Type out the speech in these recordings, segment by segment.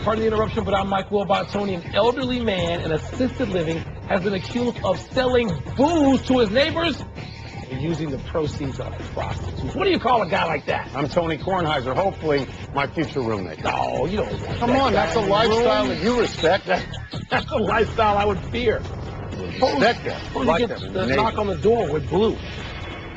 Pardon the interruption, but I'm Mike Wilbon and Tony. An elderly man in assisted living has been accused of selling booze to his neighbors and using the proceeds on prostitutes. What do you call a guy like that? I'm Tony Kornheiser, hopefully my future roommate. No, you don't want Come on, that's a lifestyle that you respect. That's a lifestyle I would fear. Respect that. Who gets the knock on the door with blue?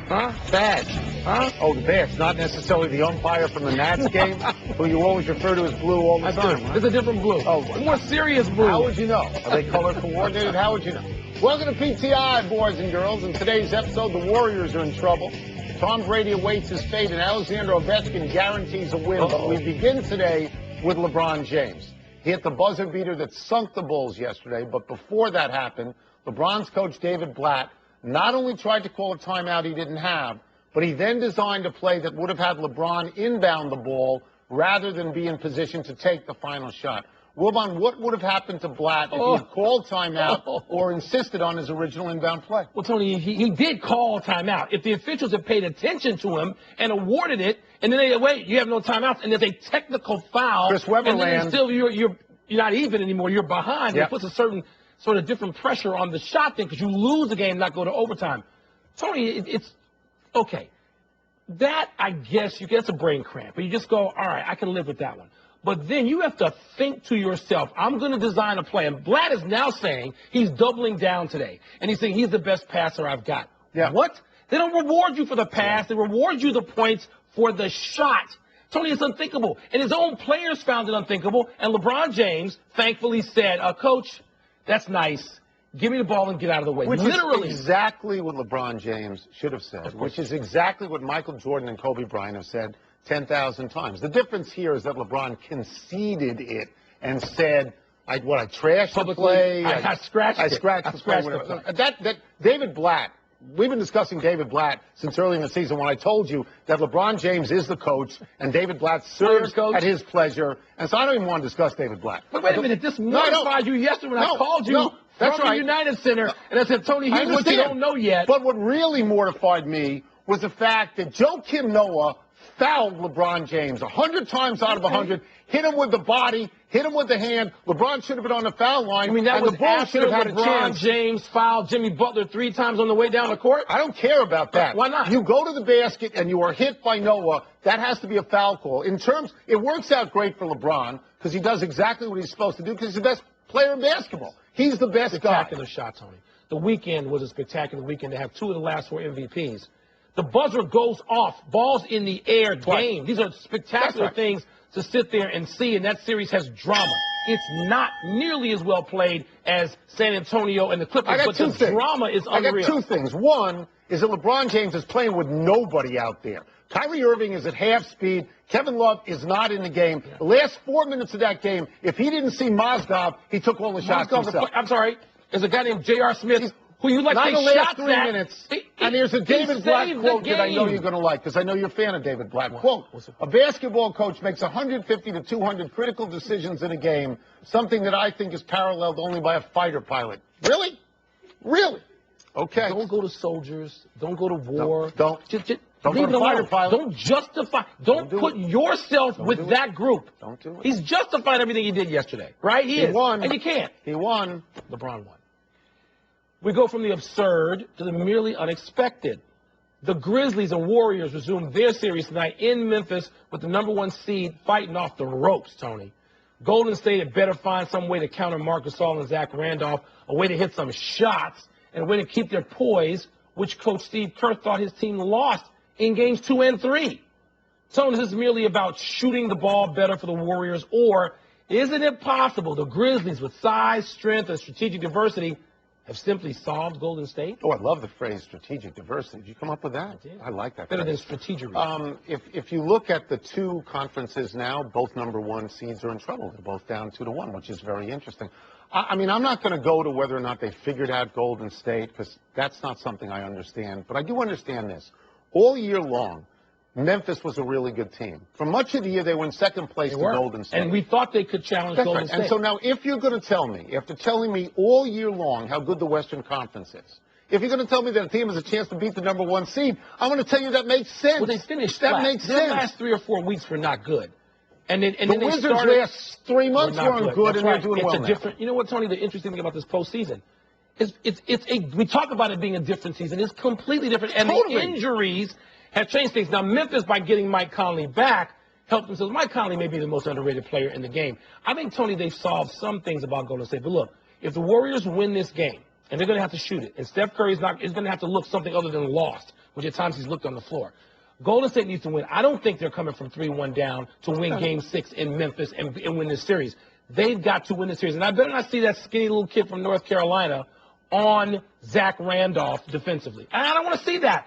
Huh? Badge. Huh? Oh, the badge, not necessarily the umpire from the Nats game, who you always refer to as blue all the time. Huh? It's a different blue. Oh, more serious blue. How would you know? Are they color coordinated? How would you know? Welcome to PTI, boys and girls. In today's episode, the Warriors are in trouble. Tom Brady awaits his fate, and Alexander Ovechkin guarantees a win. But we begin today with LeBron James. He hit the buzzer beater that sunk the Bulls yesterday, but before that happened, LeBron's coach David Blatt not only tried to call a timeout he didn't have, but he then designed a play that would have had LeBron inbound the ball rather than be in position to take the final shot. Wilbon, what would have happened to Blatt if he had called timeout or insisted on his original inbound play? Well, Tony, he did call timeout. If the officials had paid attention to him and awarded it, and then they wait, you have no timeouts, and there's a technical foul, Chris Webber and then land. still you're not even anymore. You're behind. Yep. It puts a certain sort of different pressure on the shot thing because you lose the game, not go to overtime. Tony, it's okay. That, I guess, that's a brain cramp. But you just go, all right, I can live with that one. But then you have to think to yourself, I'm going to design a play. And Blatt is now saying he's doubling down today. And he's saying he's the best passer I've got. Yeah. What? They don't reward you for the pass. They reward you the points for the shot. Tony, it's unthinkable. And his own players found it unthinkable. And LeBron James thankfully said, Coach, that's nice. Give me the ball and get out of the way. Which Literally. is exactly what LeBron James should have said, which is exactly what Michael Jordan and Kobe Bryant have said 10,000 times. The difference here is that LeBron conceded it and said, I trashed the play. I scratched it. I scratched the play. That David Blatt, we've been discussing David Blatt since early in the season when I told you that LeBron James is the coach and David Blatt serves at his pleasure. And so I don't even want to discuss David Blatt. But wait a minute. This mortified you yesterday when I called you from the United Center. And I said, Tony, here's what you don't know yet. But what really mortified me was the fact that Joakim Noah fouled LeBron James 100 times out of 100, hit him with the body, hit him with the hand. LeBron should have been on the foul line. I mean, that was the Bulls should have had a LeBron chance. James fouled Jimmy Butler 3 times on the way down the court? I don't care about that. Why not? You go to the basket and you are hit by Noah. That has to be a foul call. It works out great for LeBron because he does exactly what he's supposed to do because he's the best player in basketball. He's the best guy. Spectacular shot, Tony. The weekend was a spectacular weekend to have 2 of the last 4 MVPs. The buzzer goes off. Balls in the air game. These are spectacular things to sit there and see, and that series has drama. It's not nearly as well played as San Antonio and the Clippers, but the drama is unreal. I got 2 things. One is that LeBron James is playing with nobody out there. Kyrie Irving is at half speed. Kevin Love is not in the game. The last 4 minutes of that game, if he didn't see Mozgov, he took all the shots himself. I'm sorry. There's a guy named J.R. Smith who you like to take shots the last 3 minutes. And there's a David Blatt quote that I know you're going to like because I know you're a fan of David Blatt. Quote, a basketball coach makes 150 to 200 critical decisions in a game, something that I think is paralleled only by a fighter pilot. Really? Really? Okay. Don't go to soldiers. Don't go to war. Don't go to fighter pilot. Don't justify. Don't put yourself with that group. Don't do it. He's justified everything he did yesterday, right? He won. And you can't. He won. LeBron won. We go from the absurd to the merely unexpected. The Grizzlies and Warriors resume their series tonight in Memphis with the #1 seed fighting off the ropes, Tony. Golden State had better find some way to counter Marc Gasol and Zach Randolph, a way to hit some shots, and a way to keep their poise, which Coach Steve Kerr thought his team lost in games 2 and 3. Tony, this is merely about shooting the ball better for the Warriors, or isn't it possible the Grizzlies, with size, strength, and strategic diversity, have simply solved Golden State? Oh, I love the phrase strategic diversity. Did you come up with that? I did. I like that. Better than strategic. If you look at the 2 conferences now, both #1 seeds are in trouble. They're both down 2-1, which is very interesting. I mean, I'm not going to go to whether or not they figured out Golden State because that's not something I understand. But I do understand this. All year long, Memphis was a really good team. For much of the year, they were in second place to Golden State. And we thought they could challenge Golden State. And so now, if you're going to tell me, after telling me all year long how good the Western Conference is, if you're going to tell me that a team has a chance to beat the #1 seed, I'm going to tell you that makes sense. Well, they finished That flat. makes Their sense. last 3 or 4 weeks were not good. And then the Wizards last 3 months weren't good, and they're doing well now. Different. You know what, Tony? The interesting thing about this postseason is we talk about it being a different season. It's completely different, and the injuries have changed things. Now, Memphis, by getting Mike Conley back, helped themselves. Mike Conley may be the most underrated player in the game. I think, Tony, they've solved some things about Golden State. But look, if the Warriors win this game, and they're going to have to shoot it, and Steph Curry is going to have to look something other than lost, which at times he's looked on the floor. Golden State needs to win. I don't think they're coming from 3-1 down to win Game 6 in Memphis and win this series. They've got to win this series. And I better not see that skinny little kid from North Carolina on Zach Randolph defensively. And I don't want to see that.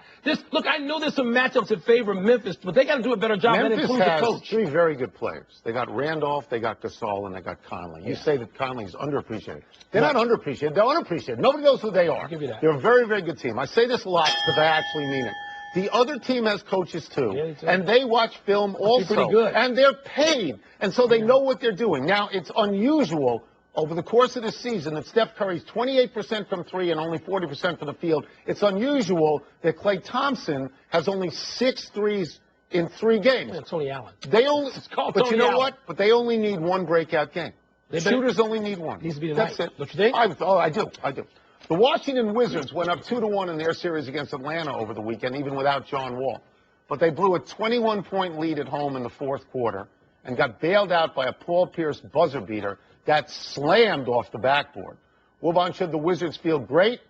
Look, I know there's some matchups that favor Memphis, but they got to do a better job and include the coach. Memphis has 3 very good players. They got Randolph, they got Gasol, and they got Conley. You say that Conley's underappreciated. They're not underappreciated. They're unappreciated. Nobody knows who they are. I'll give you that. They're a very, very good team. I say this a lot because I actually mean it. The other team has coaches, too, and they watch film also, pretty good. And they're paid, and so they know what they're doing. Now, it's unusual over the course of the season that Steph Curry's 28% from 3 and only 40% from the field. It's unusual that Klay Thompson has only 6 threes in 3 games. Yeah, Tony Allen. But you know what? But they only need 1 breakout game. Shooters only need 1. Needs to be That's night. it. Don't you think? I do. The Washington Wizards went up 2-1 in their series against Atlanta over the weekend, even without John Wall. But they blew a 21-point lead at home in the 4th quarter and got bailed out by a Paul Pierce buzzer beater that slammed off the backboard. Wilbon, should the Wizards feel great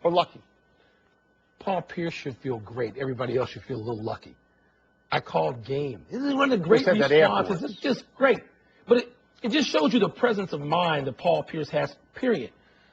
or lucky? Paul Pierce should feel great. Everybody else should feel a little lucky. I called game. This is one of the great responses. It's just great. But it just shows you the presence of mind that Paul Pierce has, period.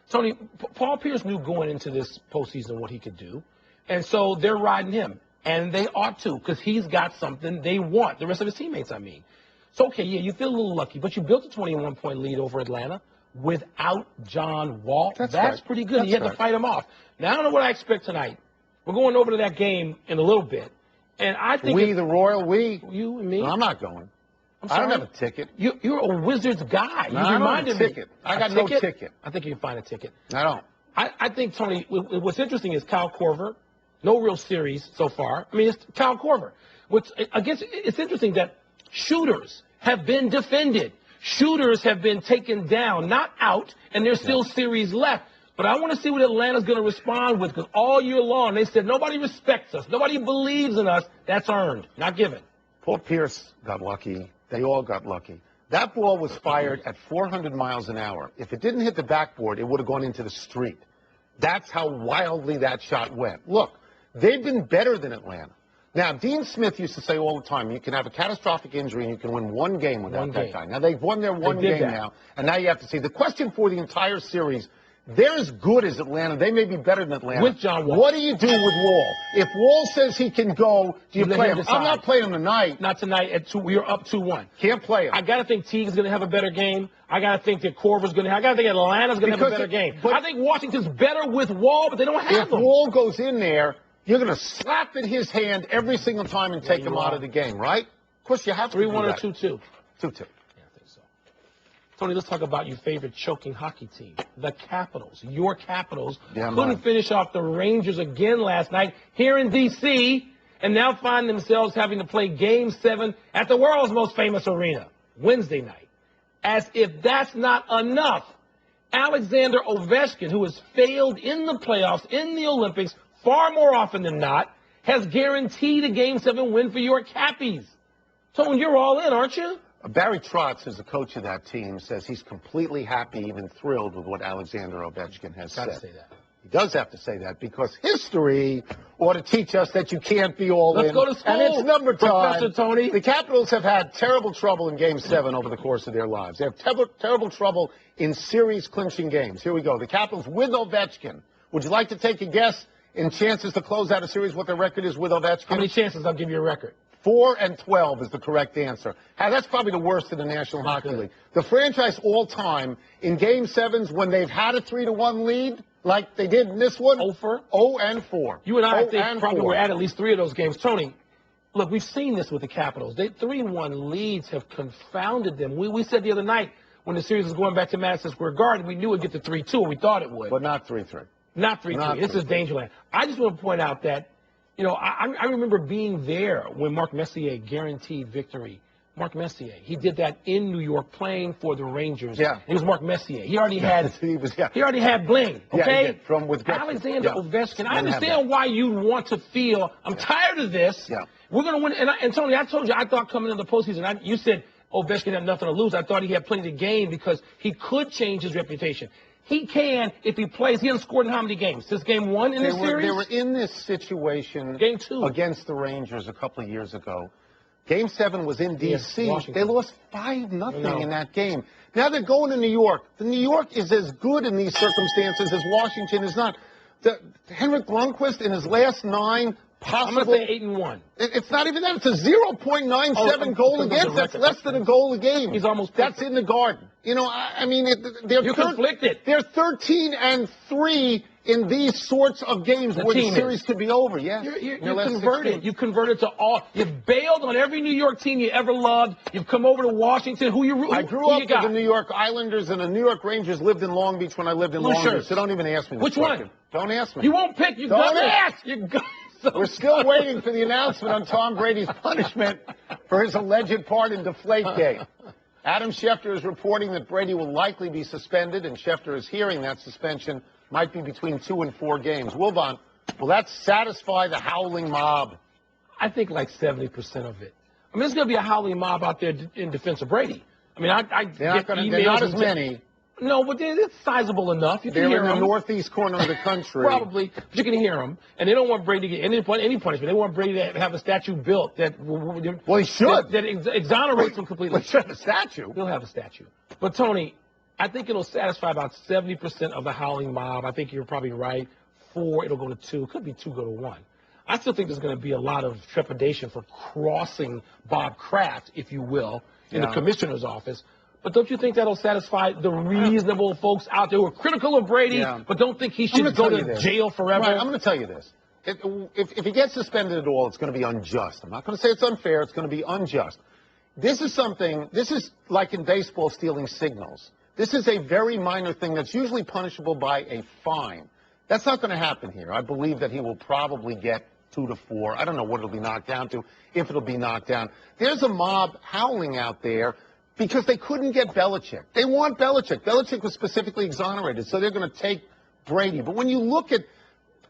Tony, Paul Pierce knew going into this postseason what he could do, and so they're riding him, and they ought to, because he's got something they want, the rest of his teammates, I mean. So, okay, yeah, you feel a little lucky, but you built a 21-point lead over Atlanta without John Wall. That's pretty good. You had to fight him off. Now, I don't know what I expect tonight. We're going over to that game in a little bit, and I think the Royal, you and me. No, I'm not going. I don't have a ticket. You're a Wizards guy. No, I don't have a ticket. I got no ticket. I think you can find a ticket. I don't. I think, Tony, what's interesting is Kyle Korver. No real series so far. I mean, it's Kyle Korver. It's interesting that shooters have been defended. Shooters have been taken down, not out, and there's still series left. But I want to see what Atlanta's going to respond with, because all year long they said nobody respects us. Nobody believes in us. That's earned, not given. Paul Pierce got lucky. They all got lucky. That ball was fired at 400 miles an hour. If it didn't hit the backboard, it would have gone into the street. That's how wildly that shot went. Look, they've been better than Atlanta. Now, Dean Smith used to say all the time, you can have a catastrophic injury and you can win 1 game without that guy. Now, they've won their 1 game now, and now you have to see. The question for the entire series, they're as good as Atlanta. They may be better than Atlanta. With John Wall. What do you do with Wall? If Wall says he can go, do you play him? I'm not playing him tonight. Not tonight. At 2, we're up 2-1. Can't play him. I got to think Teague's going to have a better game. I got to think that Korver's going to have. I got to think Atlanta's going to have a better game. I think Washington's better with Wall, but they don't have him. If Wall goes in there, you're going to slap at his hand every single time and take him out of the game, right? Of course, you have to 3-1 or 2-2? 2-2. Tony, let's talk about your favorite choking hockey team, the Capitals. Your Capitals couldn't finish off the Rangers again last night here in D.C., and now find themselves having to play Game 7 at the world's most famous arena, Wednesday night. As if that's not enough, Alexander Ovechkin, who has failed in the playoffs, in the Olympics, far more often than not, has guaranteed a Game 7 win for your Cappies. Tony, you're all in, aren't you? Barry Trotz, who's the coach of that team, says he's completely happy, even thrilled with what Alexander Ovechkin has said. Say that. He does have to say that because history ought to teach us that you can't be all in. Let's go to school, and it's number time. Professor Tony. The Capitals have had terrible trouble in Game 7 over the course of their lives. They have terrible trouble in series-clinching games. Here we go. The Capitals with Ovechkin. Would you like to take a guess in chances to close out a series what their record is with Ovechkin? How many chances? I'll give you a record. 4-12 is the correct answer. That's probably the worst in the National Hockey League. The franchise all-time in Game 7s when they've had a 3-1 lead, like they did in this one, 0-4. You and I think probably were at least 3 of those games. Tony, look, we've seen this with the Capitals. 3-1 leads have confounded them. We said the other night when the series was going back to Madison Square Garden, we knew it would get to 3-2, or we thought it would. But not 3-3. Not 3-3. This is Dangerland. I just want to point out that, you know, I remember being there when Mark Messier guaranteed victory Mark Messier. He did that in New York playing for the Rangers. Yeah. It was Mark Messier. He already had he already had bling, Yeah, okay? he did. From with Alexander Ovechkin. I Didn't have understand why you want to feel, I'm tired of this. Yeah. We're going to win. And Tony, I told you, I thought coming into the postseason, you said Ovechkin had nothing to lose. I thought he had plenty to gain because he could change his reputation. He can if he plays. He hasn't scored in how many games? Since game 1 in this series? They were in this situation Game 2 against the Rangers a couple of years ago. Game 7 was in D.C. Yes, They lost 5-0 No. in that game. Now they're going to New York. The New York is as good in these circumstances as Washington is not. Henrik Lundqvist in his last 9 possible. I'm going to say 8-1. It's not even that. It's a 0.97 goal against. That's less than a goal a game. He's almost That's in the Garden. You know, I mean, You're conflicted. They're 13-3 in these sorts of games where the series could be over. Yes. You're converted. You converted to all. You've bailed on every New York team you ever loved. You've come over to Washington. I grew up with the New York Islanders, and the New York Rangers lived in Long Beach when I lived in Long Beach. So don't even ask me this Which question. one? Don't ask me. You won't pick. You don't ask. We're still waiting for the announcement on Tom Brady's punishment for his alleged part in Deflategate. Adam Schefter is reporting that Brady will likely be suspended, and Schefter is hearing that suspension might be between 2 and 4 games. Wilbon, will that satisfy the howling mob? I think like 70% of it. I mean, there's going to be a howling mob out there in defense of Brady. I mean, they're not as many. No, but it's sizable enough. You can hear them. They're in the northeast corner of the country. Probably, but you can hear them. And they don't want Brady to get any punishment. They want Brady to have a statue built that. Well, he should. That exonerates him completely. Well, he should have a statue. He'll have a statue. But Tony, I think it'll satisfy about 70% of the howling mob. I think you're probably right. 4, it'll go to 2. It could be 2 go to 1. I still think there's going to be a lot of trepidation for crossing Bob Kraft, if you will, in the commissioner's office. But don't you think that'll satisfy the reasonable folks out there who are critical of Brady, but don't think he should go to jail forever? Right, I'm going to tell you this. If he gets suspended at all, it's going to be unjust. I'm not going to say it's unfair. It's going to be unjust. This is like in baseball stealing signals. This is a very minor thing that's usually punishable by a fine. That's not going to happen here. I believe that he will probably get 2 to 4. I don't know what it'll be knocked down to, if it'll be knocked down. There's a mob howling out there because they couldn't get Belichick. They want Belichick. Belichick was specifically exonerated, so they're going to take Brady. But when you look at,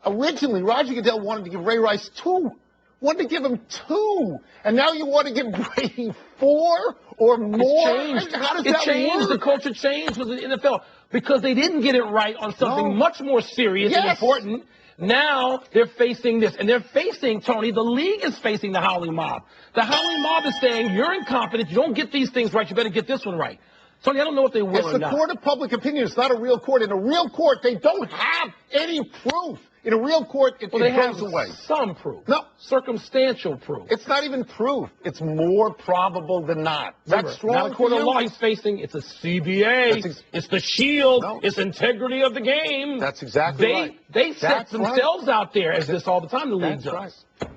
originally, Roger Goodell wanted to give Ray Rice 2. Wanted to give him 2. And now you want to give Brady 4 or more? It changed. How does that work? The culture changed with the NFL because they didn't get it right on something much more serious and important. Now they're facing this, and they're facing, Tony, the league is facing the howling mob. The howling mob is saying, you're incompetent, you don't get these things right, you better get this one right. Tony, I don't know if they will or not. It's the court of public opinion. It's not a real court. In a real court, they don't have any proof. In a real court, it goes away. Some proof. No. Circumstantial proof. It's not even proof. It's more probable than not. That's strong. Now the court of law he's facing, it's a CBA. It's the shield. No. It's integrity of the game. That's exactly right. They set themselves out there as this all the time, the league does. Right.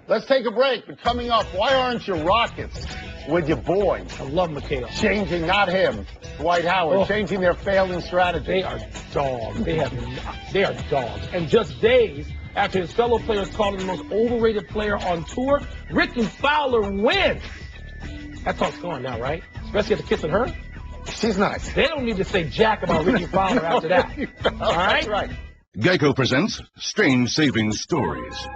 Let's take a break. But coming up, why aren't your Rockets with your boy? I love McHale. Changing, not him, Dwight Howard, changing their failing strategy. They are dogs. They are dogs. And just days after his fellow players called him the most overrated player on tour, Ricky Fowler wins. That talk's gone now, right? Especially after kissing her. She's nice. They don't need to say jack about Ricky Fowler after that. All right? That's right. Geico presents Strange Savings Stories.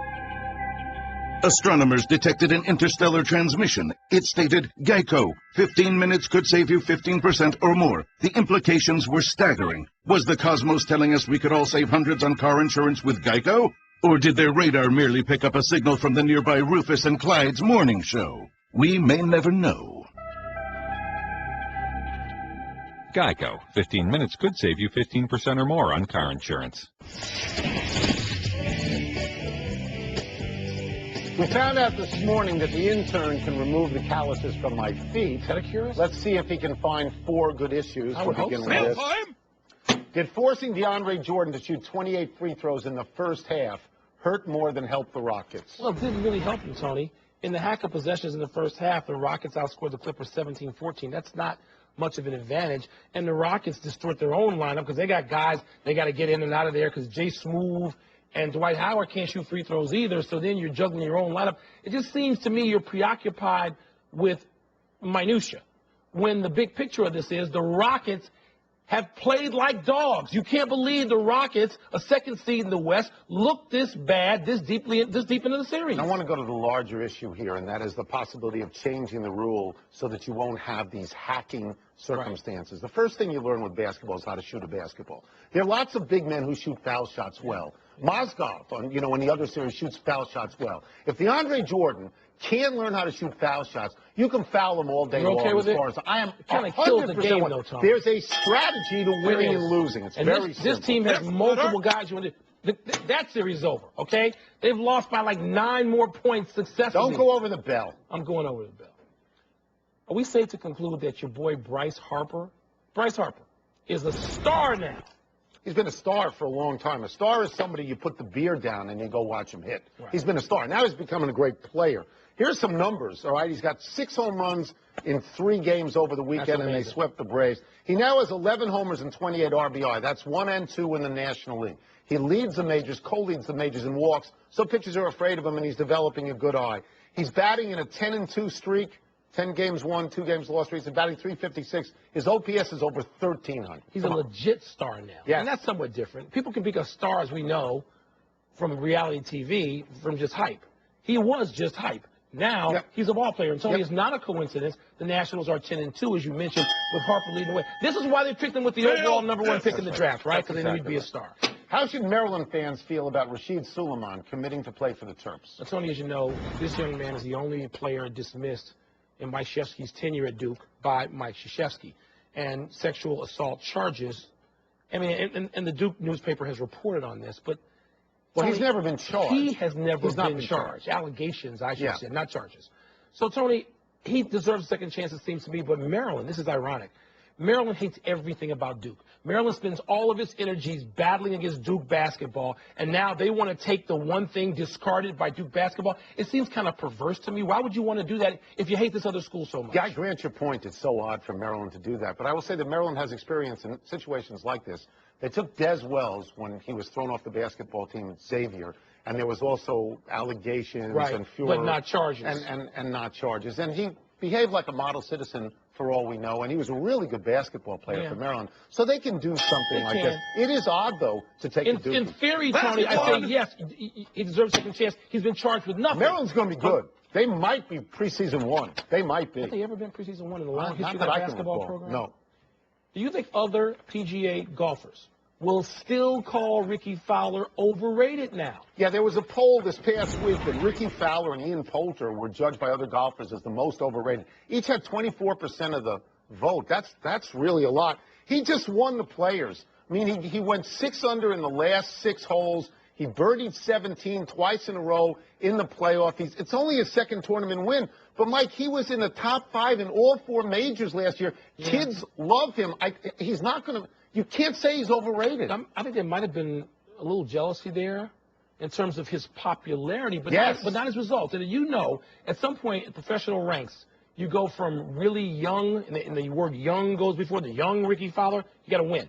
Astronomers detected an interstellar transmission. It stated, Geico, 15 minutes could save you 15% or more. The implications were staggering. Was the cosmos telling us we could all save hundreds on car insurance with Geico? Or did their radar merely pick up a signal from the nearby Rufus and Clyde's morning show? We may never know. Geico. 15 minutes could save you 15% or more on car insurance. We found out this morning that the intern can remove the calluses from my feet. Is that a curious? Let's see if he can find 4 good issues to begin with. Did forcing DeAndre Jordan to shoot 28 free throws in the first half hurt more than help the Rockets? Well, it didn't really help him, Tony. In the hack of possessions in the first half, the Rockets outscored the Clippers 17-14. That's not much of an advantage. And the Rockets distort their own lineup because they got guys they got to get in and out of there because Jay Smoove and Dwight Howard can't shoot free throws either, so then you're juggling your own lineup. It just seems to me you're preoccupied with minutia. When the big picture of this is the Rockets have played like dogs. You can't believe the Rockets, a second seed in the West, look this bad this deep into the series. I want to go to the larger issue here, and that is the possibility of changing the rule so that you won't have these hacking circumstances. Right. The first thing you learn with basketball is how to shoot a basketball. There are lots of big men who shoot foul shots well. Mozgov, in the other series, shoots foul shots well. If DeAndre Jordan can learn how to shoot foul shots, you can foul him all day long. Okay with as far as I am, kind of kills the game, though, Tom. There's a strategy to winning and losing. It's very simple. This team has multiple guys who want to. That series is over. Okay, they've lost by like 9 more points successfully. Don't go over the bell. I'm going over the bell. Are we safe to conclude that your boy Bryce Harper is a star now? He's been a star for a long time. A star is somebody you put the beer down and you go watch him hit. Right. He's been a star. Now he's becoming a great player. Here's some numbers, all right? He's got 6 home runs in 3 games over the weekend, and they swept the Braves. He now has 11 homers and 28 RBI. That's 1 and 2 in the National League. He leads the majors, co-leads the majors in walks, so pitchers are afraid of him, and he's developing a good eye. He's batting in a 10-2 streak, 10 games won, 2 games lost. He's batting .356. His OPS is over 1,300. He's a legit star now. Yes. And that's somewhat different. People can become stars, we know, from reality TV, from just hype. He was just hype. Now, he's a ball player. And Tony, it's not a coincidence. The Nationals are 10-2, as you mentioned, with Harper leading the way. This is why they picked him with the overall #1 pick in the draft, right? Because they knew he'd be a star. How should Maryland fans feel about Rashid Suleiman committing to play for the Terps? Now, Tony, as you know, this young man is the only player dismissed in Mike Krzyzewski's tenure at Duke by Mike Krzyzewski. And sexual assault charges, I mean, and the Duke newspaper has reported on this, but well, he's never been charged. He has never been charged. Allegations, I should say, not charges. So, Tony, he deserves a second chance, it seems to me. But Maryland, this is ironic. Maryland hates everything about Duke. Maryland spends all of its energies battling against Duke basketball, and now they want to take the one thing discarded by Duke basketball. It seems kind of perverse to me. Why would you want to do that if you hate this other school so much? Yeah, I grant your point. It's so odd for Maryland to do that. But I will say that Maryland has experience in situations like this. They took Des Wells when he was thrown off the basketball team at Xavier, and there was also allegations and furor. But not charges. And not charges. And he behaved like a model citizen for all we know, and he was a really good basketball player for Maryland. So they can do something like this. It is odd, though, to take a Duke. In theory, Tony, I say yes, he deserves a second chance. He's been charged with nothing. Maryland's going to be good. They might be preseason 1. They might be. Have they ever been preseason 1 in the long history of that basketball program? No. Do you think other PGA golfers will still call Ricky Fowler overrated now? Yeah, there was a poll this past week that Ricky Fowler and Ian Poulter were judged by other golfers as the most overrated. Each had 24% of the vote. That's really a lot. He just won the Players. I mean, he went 6 under in the last 6 holes. He birdied 17 twice in a row in the playoff. It's only his second tournament win. But, Mike, he was in the top 5 in all 4 majors last year. Yeah. Kids love him. He's not going to – you can't say he's overrated. I think there might have been a little jealousy there in terms of his popularity, but, not his results. And you know, at some point in professional ranks, you go from really young, and the word young goes before the young Ricky Fowler, you got to win.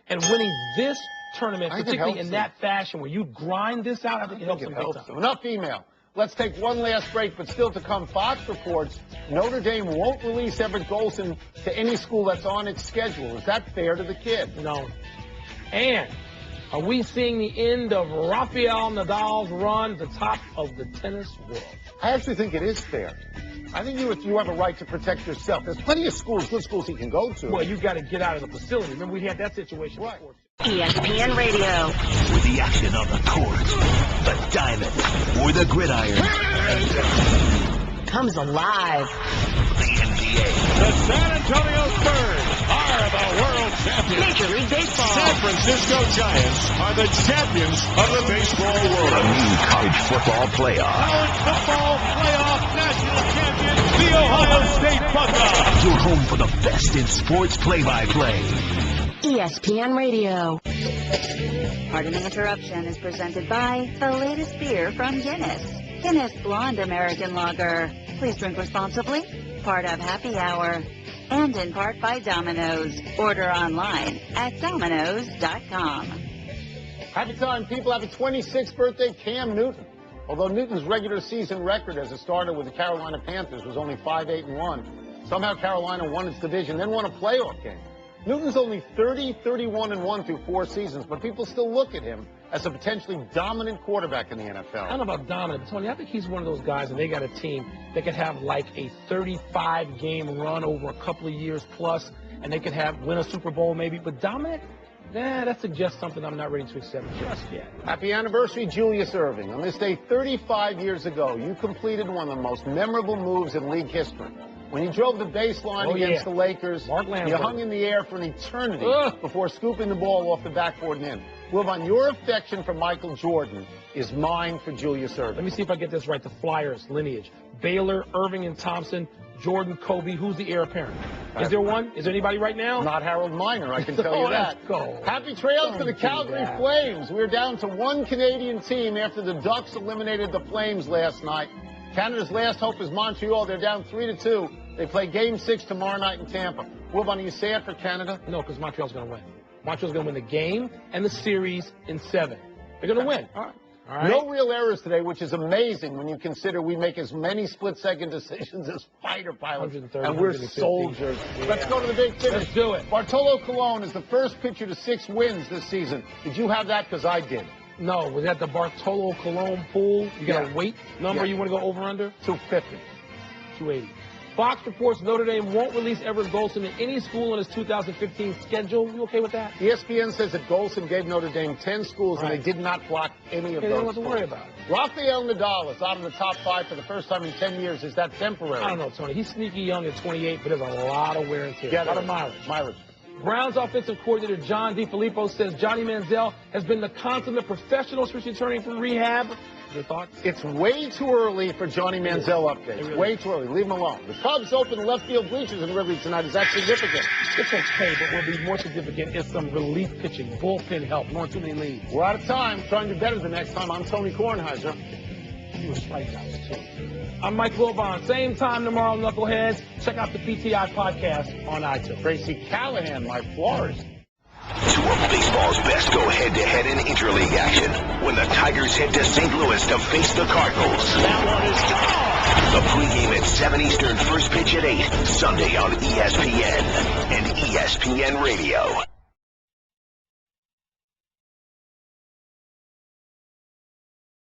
And winning this tournament, particularly in that fashion, where you grind this out, I think it helps him big time. Enough email. Let's take one last break, but still to come, Fox reports Notre Dame won't release Everett Golson to any school that's on its schedule. Is that fair to the kid? No. And are we seeing the end of Rafael Nadal's run to the top of the tennis world? I actually think it is fair. I think you have a right to protect yourself. There's plenty of schools, good schools he can go to. Well, you got to get out of the facility. Remember, we had that situation before. ESPN Radio. With the action on the court, the diamond, or the gridiron. Comes alive. The NBA. The San Antonio Spurs are the world champions. Major League Baseball. San Francisco Giants are the champions of the baseball world. The new college football playoff. College football playoff national champion, the Ohio State Buckeyes. Your home for the best in sports play-by-play. ESPN Radio. Pardon the Interruption is presented by the latest beer from Guinness. Guinness Blonde American Lager. Please drink responsibly. Part of Happy Hour. And in part by Domino's. Order online at Domino's.com. Happy time, people. Happy 26th birthday, Cam Newton. Although Newton's regular season record as a starter with the Carolina Panthers was only 5-8-1, Somehow Carolina won its division, then won a playoff game. Newton's only 30-31-1 through 4 seasons, but people still look at him as a potentially dominant quarterback in the NFL. I don't know about dominant, but Tony, I think he's one of those guys, and they got a team that could have like a 35-game run over a couple of years plus, and they could win a Super Bowl maybe. But dominant, that suggests something I'm not ready to accept just yet. Happy anniversary, Julius Erving. On this day 35 years ago, you completed one of the most memorable moves in league history. When you drove the baseline against the Lakers, you hung in the air for an eternity before scooping the ball off the backboard and in. Wilbon, your affection for Michael Jordan is mine for Julius Erving. Let me see if I get this right. The Flyers lineage. Baylor, Irving, and Thompson, Jordan, Kobe. Who's the heir apparent? Is there one? Is there anybody right now? Not Harold Miner, I can tell you that. Let's go. Happy trails to the Calgary Flames. We're down to one Canadian team after the Ducks eliminated the Flames last night. Canada's last hope is Montreal. They're down 3-2. They play Game 6 tomorrow night in Tampa. Wilbon, are you sad for Canada? No, because Montreal's going to win. Montreal's going to win the game and the series in 7. They're going to win. All right. No real errors today, which is amazing when you consider we make as many split-second decisions as fighter pilots, and we're soldiers. Yeah. Let's go to the big finish. Let's do it. Bartolo Colon is the first pitcher to 6 wins this season. Did you have that? Because I did. No, was that the Bartolo Colon pool? You got a weight number you want to go over under? 250. 280. Fox reports Notre Dame won't release Everett Golson in any school on his 2015 schedule. You okay with that? ESPN says that Golson gave Notre Dame 10 schools, and they did not block any of those. They don't have to worry about it. Rafael Nadal is out of the top 5 for the first time in 10 years. Is that temporary? I don't know, Tony. He's sneaky young at 28, but there's a lot of wear and tear. A lot of mileage. Browns offensive coordinator John DeFilippo says Johnny Manziel has been the consummate professional since returning from rehab. Your thoughts? It's way too early for Johnny Manziel updates. Really way too early. Leave him alone. The Cubs open left field bleachers in Wrigley tonight. Is that significant? It's okay, but what will be more significant is some relief pitching, bullpen help. Not too many leads. We're out of time. Trying to do better the next time. I'm Tony Kornheiser. You were strikeouts, too. I'm Mike Wilbon. Same time tomorrow, Knuckleheads. Check out the PTI podcast on iTunes. Tracy Callahan, my florist. 2 of baseball's best go head-to-head in interleague action when the Tigers head to St. Louis to face the Cardinals. That one is gone! The pregame at 7 Eastern, first pitch at 8, Sunday on ESPN and ESPN Radio.